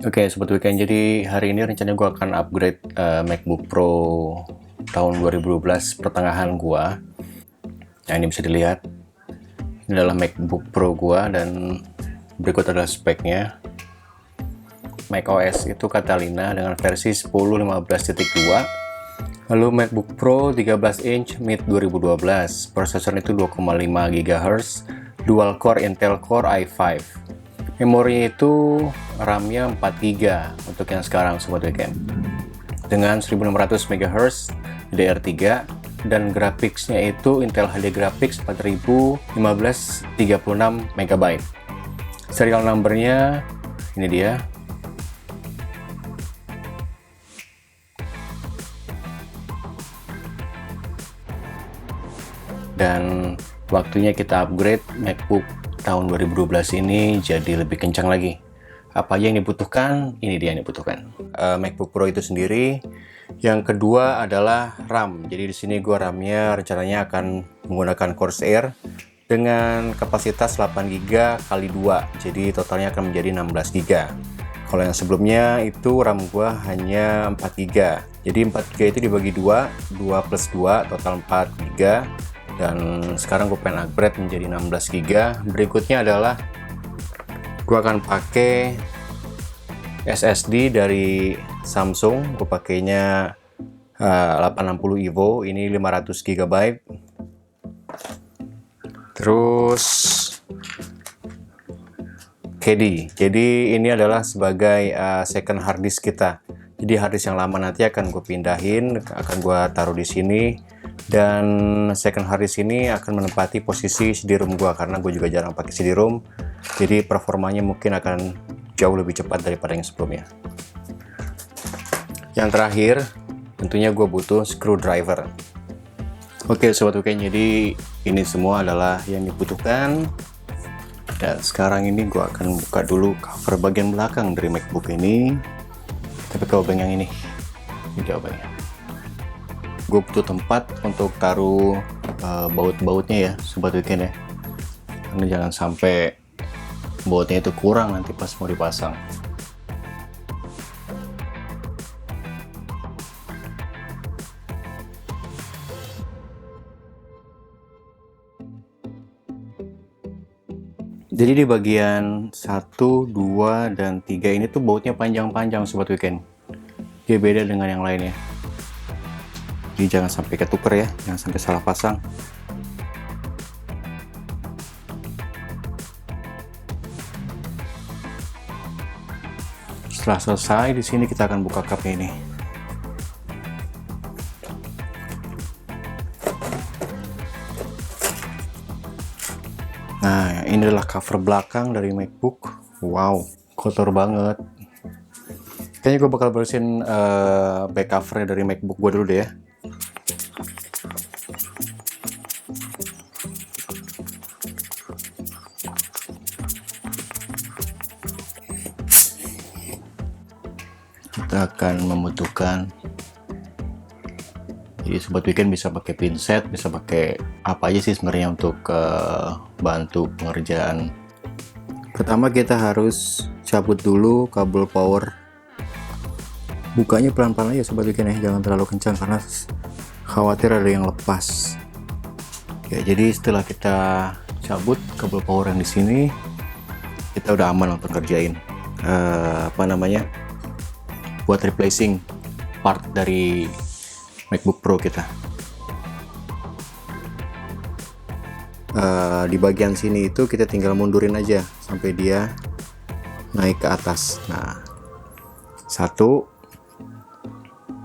Oke, Sobat Weekend, jadi hari ini rencananya gue akan upgrade MacBook Pro tahun 2012 pertengahan gua. Nah, ini bisa dilihat, ini adalah MacBook Pro gua dan berikut adalah speknya. macOS itu Catalina dengan versi 10.15.2. Lalu MacBook Pro 13 inch mid 2012, prosesor itu 2,5 GHz, dual core Intel Core i5. Memori itu RAM-nya 4 GB untuk yang sekarang Sobat Weekend. Dengan 1600 MHz DDR3 dan grafiksnya itu Intel HD Graphics 4000 1536 MB. Serial numbernya ini dia. Dan waktunya kita upgrade MacBook tahun 2012 ini jadi lebih kencang lagi. Apa aja yang dibutuhkan? Ini dia yang dibutuhkan. MacBook Pro itu sendiri. Yang kedua adalah RAM. Jadi di sini gua RAM-nya rencananya akan menggunakan Corsair dengan kapasitas 8 GB kali 2. Jadi totalnya akan menjadi 16 GB. Kalau yang sebelumnya itu RAM gua hanya 4 GB. Jadi 4 GB itu dibagi 2, 2 plus 2 total 4 GB. Dan sekarang gue pengen upgrade menjadi 16 GB. Berikutnya adalah gue akan pakai SSD dari Samsung. Gue pakainya 860 EVO, ini 500 GB. Terus KD. Jadi ini adalah sebagai second hard disk kita. Jadi hard disk yang lama nanti akan gue pindahin, akan gue taruh di sini. Dan second hard disk ini akan menempati posisi CD-ROM gua karena gue juga jarang pakai CD-ROM, jadi performanya mungkin akan jauh lebih cepat daripada yang sebelumnya. Yang terakhir tentunya gue butuh screwdriver. Oke Sobat Weekend, jadi ini semua adalah yang dibutuhkan. Dan sekarang ini gue akan buka dulu cover bagian belakang dari MacBook ini. Tapi kalau yang ini jawabannya. Gue butuh tempat untuk taruh baut-bautnya ya Sobat Weekend ya, karena jangan sampai bautnya itu kurang nanti pas mau dipasang. Jadi di bagian 1, 2, dan 3 ini tuh bautnya panjang-panjang Sobat Weekend. Dia beda dengan yang lainnya. Jadi jangan sampai ketuker ya, jangan sampai salah pasang. Setelah selesai, di sini kita akan buka cupnya ini. Nah, ini adalah cover belakang dari MacBook. Wow, kotor banget. Kayaknya gue bakal bersihin back covernya dari MacBook gue dulu deh ya. Kita akan membutuhkan, jadi Sobat Weekend bisa pakai pinset, bisa pakai apa aja sih sebenarnya untuk bantu pengerjaan. Pertama kita harus cabut dulu kabel power. Bukanya pelan-pelan aja Sobat Weekend ya, jangan terlalu kencang karena khawatir ada yang lepas. Ya, jadi setelah kita cabut kabel power yang di sini, kita udah aman untuk kerjain buat replacing part dari MacBook Pro kita. Di bagian sini itu kita tinggal mundurin aja sampai dia naik ke atas. Nah, satu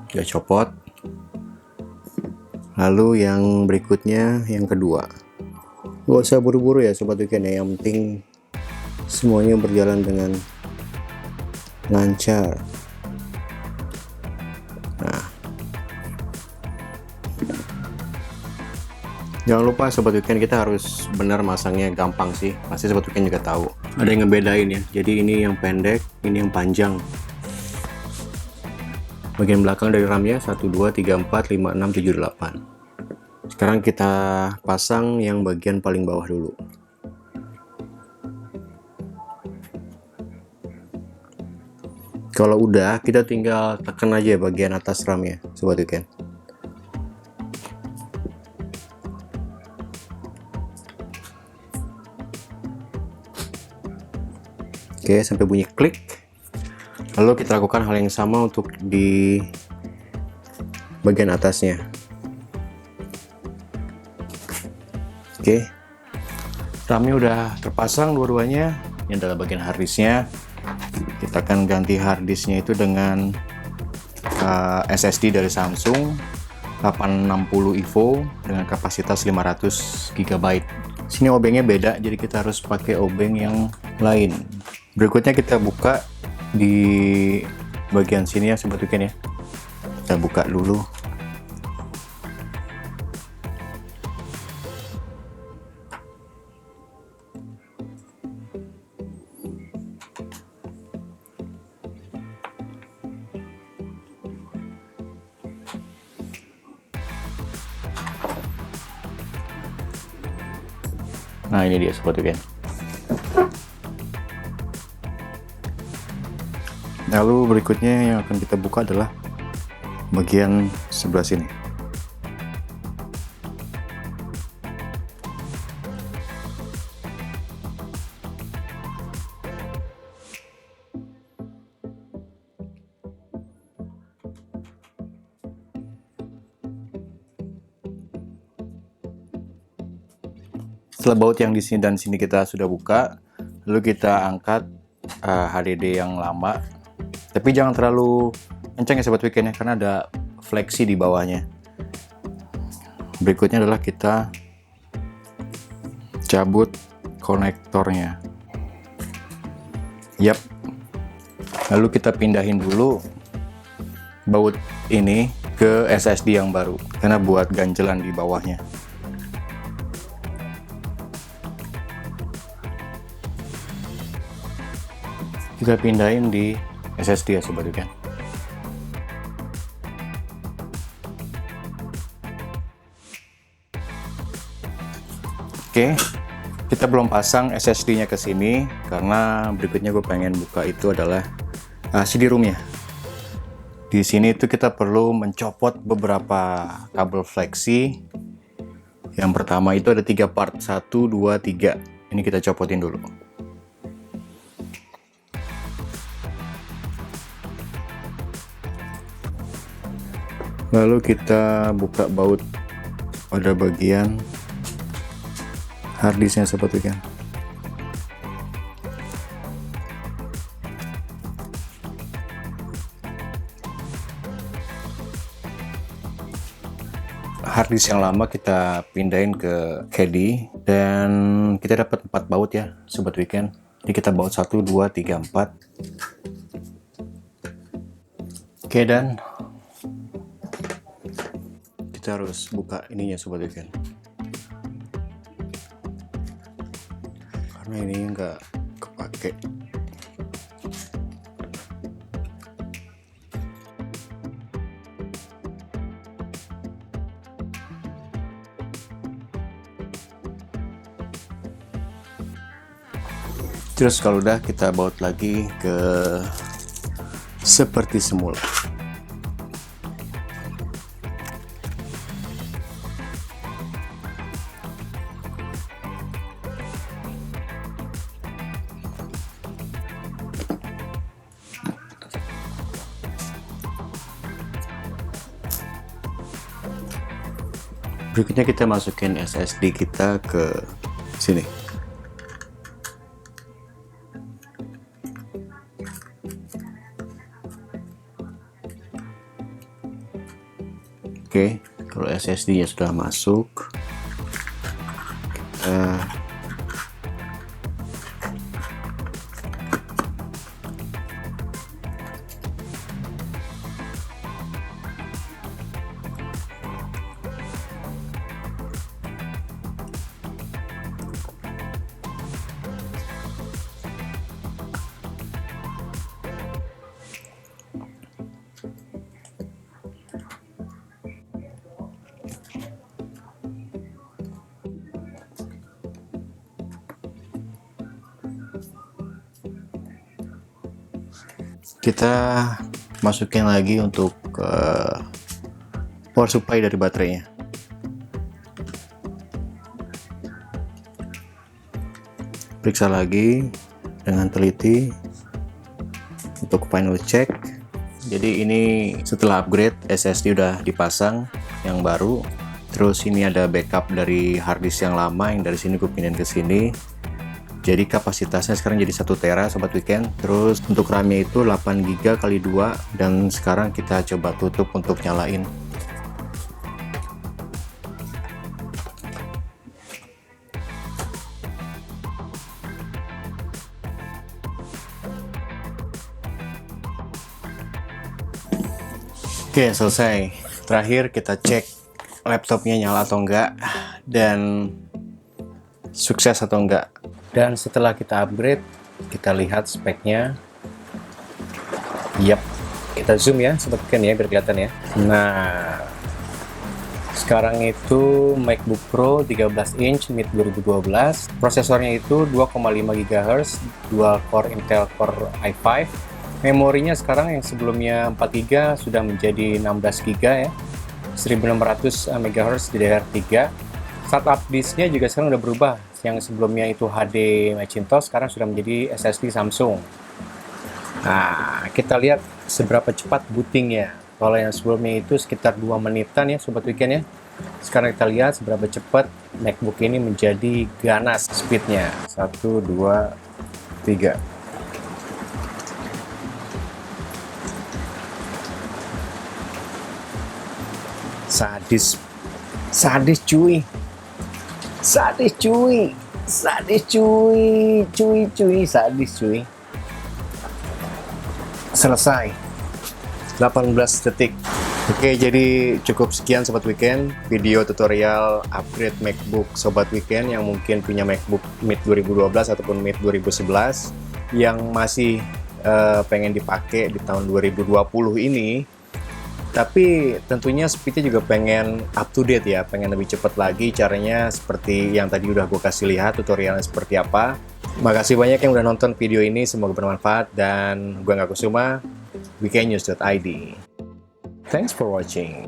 dia copot, lalu yang berikutnya yang kedua. Gak usah buru-buru ya Sobat Weekend ya, yang penting semuanya berjalan dengan lancar. Jangan lupa Sobat Weekend, kita harus benar masangnya, gampang sih. Pasti Sobat Weekend juga tahu. Ada yang ngebedain ya. Jadi ini yang pendek, ini yang panjang. Bagian belakang dari RAM-nya 1, 2, 3, 4, 5, 6, 7, 8. Sekarang kita pasang yang bagian paling bawah dulu. Kalau udah, kita tinggal tekan aja bagian atas RAM-nya, Sobat Weekend. Oke, sampai bunyi klik. Lalu kita lakukan hal yang sama untuk di bagian atasnya. Oke, RAM-nya udah terpasang dua-duanya. Ini adalah bagian harddisknya. Kita akan ganti harddisknya itu dengan SSD dari Samsung 860 EVO dengan kapasitas 500 GB. Sini obengnya beda, jadi kita harus pakai obeng yang lain. Berikutnya kita buka di bagian sini ya Sobat Weekend ya. Kita buka dulu. Nah, ini dia Sobat Weekend. Lalu berikutnya yang akan kita buka adalah bagian sebelah sini. Setelah baut yang di sini dan sini kita sudah buka, lalu kita angkat HDD yang lama. Tapi jangan terlalu kencang ya Sobat Weekend ya, karena ada fleksi di bawahnya. Berikutnya adalah kita cabut konektornya. Yap. Lalu kita pindahin dulu baut ini ke SSD yang baru, karena buat ganjelan di bawahnya. Kita pindahin di SSD ya Sobat Weekend. Oke, kita belum pasang SSD-nya ke sini karena berikutnya gue pengen buka itu adalah CD-ROM-nya. Di sini itu kita perlu mencopot beberapa kabel fleksi. Yang pertama itu ada 3 part, 1, 2, 3. Ini kita copotin dulu. Lalu kita buka baut pada bagian harddisknya Sobat Weekend. Harddisk yang lama kita pindahin ke caddy dan kita dapat 4 baut ya Sobat Weekend. Jadi kita baut 1, 2, 3, 4. Oke, dan kita harus buka ininya Sobat Weekend, karena ini nggak kepake. Terus kalau udah kita baut lagi ke seperti semula. Berikutnya kita masukin SSD kita ke sini. Oke, kalau SSD-nya sudah masuk, kita Kita masukin lagi untuk power supply dari baterainya. Periksa lagi dengan teliti untuk final check. Jadi ini setelah upgrade, SSD udah dipasang yang baru. Terus ini ada backup dari harddisk yang lama, yang dari sini gue pindahin ke sini. Jadi kapasitasnya sekarang jadi 1 tera sobat weekend. Terus untuk RAM-nya itu 8 GB kali 2, dan sekarang kita coba tutup untuk nyalain. Oke, selesai. Terakhir kita cek laptopnya nyala atau enggak, dan sukses atau enggak. Dan setelah kita upgrade, kita lihat speknya. Yap, kita zoom ya sobat weekend ya, biar kelihatan ya. Nah, sekarang itu MacBook Pro 13 inch mid 2012. Prosesornya itu 2,5 GHz, dual core Intel Core i5. Memorinya sekarang yang sebelumnya 4 GB sudah menjadi 16 GB ya, 1600 MHz DDR3. Startup disknya juga sekarang udah berubah. Yang sebelumnya itu HD Macintosh, sekarang sudah menjadi SSD Samsung. Nah, kita lihat seberapa cepat bootingnya. Kalau yang sebelumnya itu sekitar 2 menitan ya sobat weekend ya. Sekarang kita lihat seberapa cepat MacBook ini menjadi ganas speednya. 1, 2, 3. Sadis cuy, sadis cuy, sadis cuy. Selesai 18 detik. Oke, jadi cukup sekian sobat weekend video tutorial upgrade MacBook sobat weekend yang mungkin punya MacBook mid 2012 ataupun mid 2011 yang masih pengen dipakai di tahun 2020 ini. Tapi tentunya speednya juga pengen up to date ya, pengen lebih cepat lagi. Caranya seperti yang tadi udah gue kasih lihat tutorialnya seperti apa. Makasih banyak yang udah nonton video ini, semoga bermanfaat. Dan gue Ngak Kusuma, weekendnews.id. Thanks for watching.